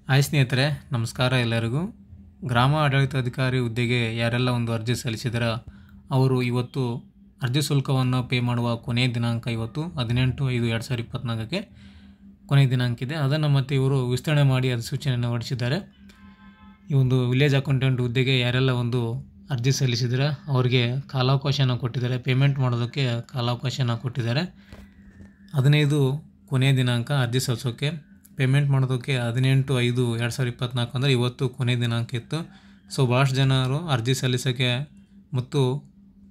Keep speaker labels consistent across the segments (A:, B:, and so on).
A: Hi ಸ್ನೇಹಿತರೆ, ನಮಸ್ಕಾರ ಎಲ್ಲರಿಗೂ. ಗ್ರಾಮ ಆಡಳಿತಾಧಿಕಾರಿ ಹುದ್ದೆಗೆ ಯಾರೆಲ್ಲ ಒಂದು ಅರ್ಜಿ ಸಲ್ಲಿಸಿದರ ಅವರು ಇವತ್ತು ಅರ್ಜಿ ಶುಲ್ಕವನ್ನು ಪೇ ಮಾಡುವ ಕೊನೆಯ ದಿನಾಂಕ ಇವತ್ತು 18/5/2024ಕ್ಕೆ ಕೊನೆಯ ದಿನಾಂಕ ಇದೆ. ಅದನ್ನು ಮತ್ತೆ ಇವರು ವಿಸ್ತರಣೆ ಮಾಡಿ ಅಧಿಸೂಚನೆಯನ್ನು ಹೊರಡಿಸಿದ್ದಾರೆ. ಈ ಒಂದು ವಿಲೇಜ್ ಅಕೌಂಟೆಂಟ್ ಹುದ್ದೆಗೆ ಯಾರೆಲ್ಲ ಒಂದು ಅರ್ಜಿ ಸಲ್ಲಿಸಿದರ ಅವರಿಗೆ ಕಾಲಾವಕಾಶನ ಕೊಟ್ಟಿದ್ದಾರೆ. ಪೇಮೆಂಟ್ ಮಾಡೋದಕ್ಕೆ ಕಾಲಾವಕಾಶನ ಕೊಟ್ಟಿದ್ದಾರೆ. 15 ಕೊನೆಯ ದಿನಾಂಕ ಅರ್ಜಿ ಸಲ್ಲಿಸೋಕ್ಕೆ. ಪೇಮೆಂಟ್ ಮಾಡೋದಕ್ಕೆ 18/5/2024 ಅಂದರೆ ಇವತ್ತು ಕೊನೆಯ ದಿನಾಂಕ ಇತ್ತು. ಸೊ ಭಾಳಷ್ಟು ಜನರು ಅರ್ಜಿ ಸಲ್ಲಿಸೋಕ್ಕೆ ಮತ್ತು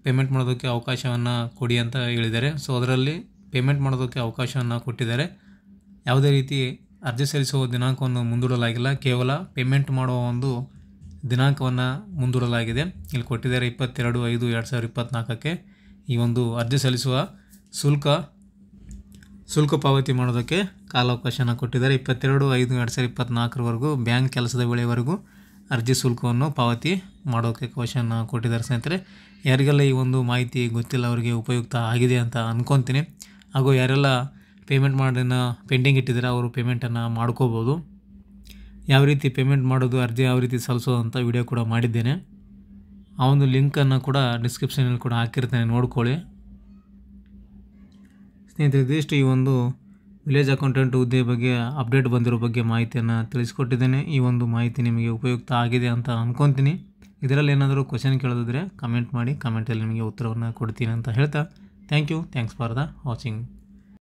A: ಪೇಮೆಂಟ್ ಮಾಡೋದಕ್ಕೆ ಅವಕಾಶವನ್ನು ಕೊಡಿ ಅಂತ ಹೇಳಿದ್ದಾರೆ. ಸೊ ಅದರಲ್ಲಿ ಪೇಮೆಂಟ್ ಮಾಡೋದಕ್ಕೆ ಅವಕಾಶವನ್ನು ಕೊಟ್ಟಿದ್ದಾರೆ. ಯಾವುದೇ ರೀತಿ ಅರ್ಜಿ ಸಲ್ಲಿಸುವ ದಿನಾಂಕವನ್ನು ಮುಂದೂಡಲಾಗಿಲ್ಲ, ಕೇವಲ ಪೇಮೆಂಟ್ ಮಾಡುವ ಒಂದು ದಿನಾಂಕವನ್ನು ಮುಂದೂಡಲಾಗಿದೆ. ಇಲ್ಲಿ ಕೊಟ್ಟಿದ್ದಾರೆ 22/5/2024ಕ್ಕೆ ಈ ಒಂದು ಅರ್ಜಿ ಸಲ್ಲಿಸುವ ಶುಲ್ಕ ಪಾವತಿ ಮಾಡೋದಕ್ಕೆ ಕಾಲಾವಕಾಶನ ಕೊಟ್ಟಿದ್ದಾರೆ. 22/5/2024ವರೆಗೂ ಬ್ಯಾಂಕ್ ಕೆಲಸದ ವೇಳೆವರೆಗೂ ಅರ್ಜಿ ಶುಲ್ಕವನ್ನು ಪಾವತಿ ಮಾಡೋಕ್ಕೆ ಅವಕಾಶನ ಕೊಟ್ಟಿದ್ದಾರೆ. ಸ್ನೇಹಿತರೆ, ಯಾರಿಗೆಲ್ಲ ಈ ಒಂದು ಮಾಹಿತಿ ಗೊತ್ತಿಲ್ಲ ಅವರಿಗೆ ಉಪಯುಕ್ತ ಆಗಿದೆ ಅಂತ ಅಂದ್ಕೊತೀನಿ. ಹಾಗೂ ಯಾರೆಲ್ಲ ಪೇಮೆಂಟ್ ಮಾಡೋದನ್ನು ಪೆಂಡಿಂಗ್ ಇಟ್ಟಿದ್ದಾರೆ ಅವರು ಪೇಮೆಂಟನ್ನು ಮಾಡ್ಕೋಬೋದು. ಯಾವ ರೀತಿ ಪೇಮೆಂಟ್ ಮಾಡೋದು, ಅರ್ಜಿ ಯಾವ ರೀತಿ ಸಲ್ಲಿಸೋದು ಅಂತ ವಿಡಿಯೋ ಕೂಡ ಮಾಡಿದ್ದೇನೆ. ಆ ಒಂದು ಲಿಂಕನ್ನು ಕೂಡ ಡಿಸ್ಕ್ರಿಪ್ಷನಲ್ಲಿ ಕೂಡ ಹಾಕಿರ್ತೇನೆ, ನೋಡ್ಕೊಳ್ಳಿ. ಸ್ನೇಹಿತರೆ, ಇದಿಷ್ಟು ಈ ಒಂದು ವಿಲೇಜ್ ಅಕೌಂಟೆಂಟ್ ಹುದ್ದೆ ಬಗ್ಗೆ ಅಪ್ಡೇಟ್ ಬಂದಿರೋ ಬಗ್ಗೆ ಮಾಹಿತಿಯನ್ನು ತಿಳಿಸ್ಕೊಟ್ಟಿದ್ದೇನೆ. ಈ ಒಂದು ಮಾಹಿತಿ ನಿಮಗೆ ಉಪಯುಕ್ತ ಆಗಿದೆ ಅಂತ ಅಂದ್ಕೊತೀನಿ. ಇದರಲ್ಲಿ ಏನಾದರೂ ಕ್ವಶನ್ ಕೇಳೋದಿದ್ರೆ ಕಮೆಂಟ್ ಮಾಡಿ, ಕಮೆಂಟಲ್ಲಿ ನಿಮಗೆ ಉತ್ತರವನ್ನು ಕೊಡ್ತೀನಿ ಅಂತ ಹೇಳ್ತಾ ಥ್ಯಾಂಕ್ಸ್ ಫಾರ್ ದ ವಾಚಿಂಗ್.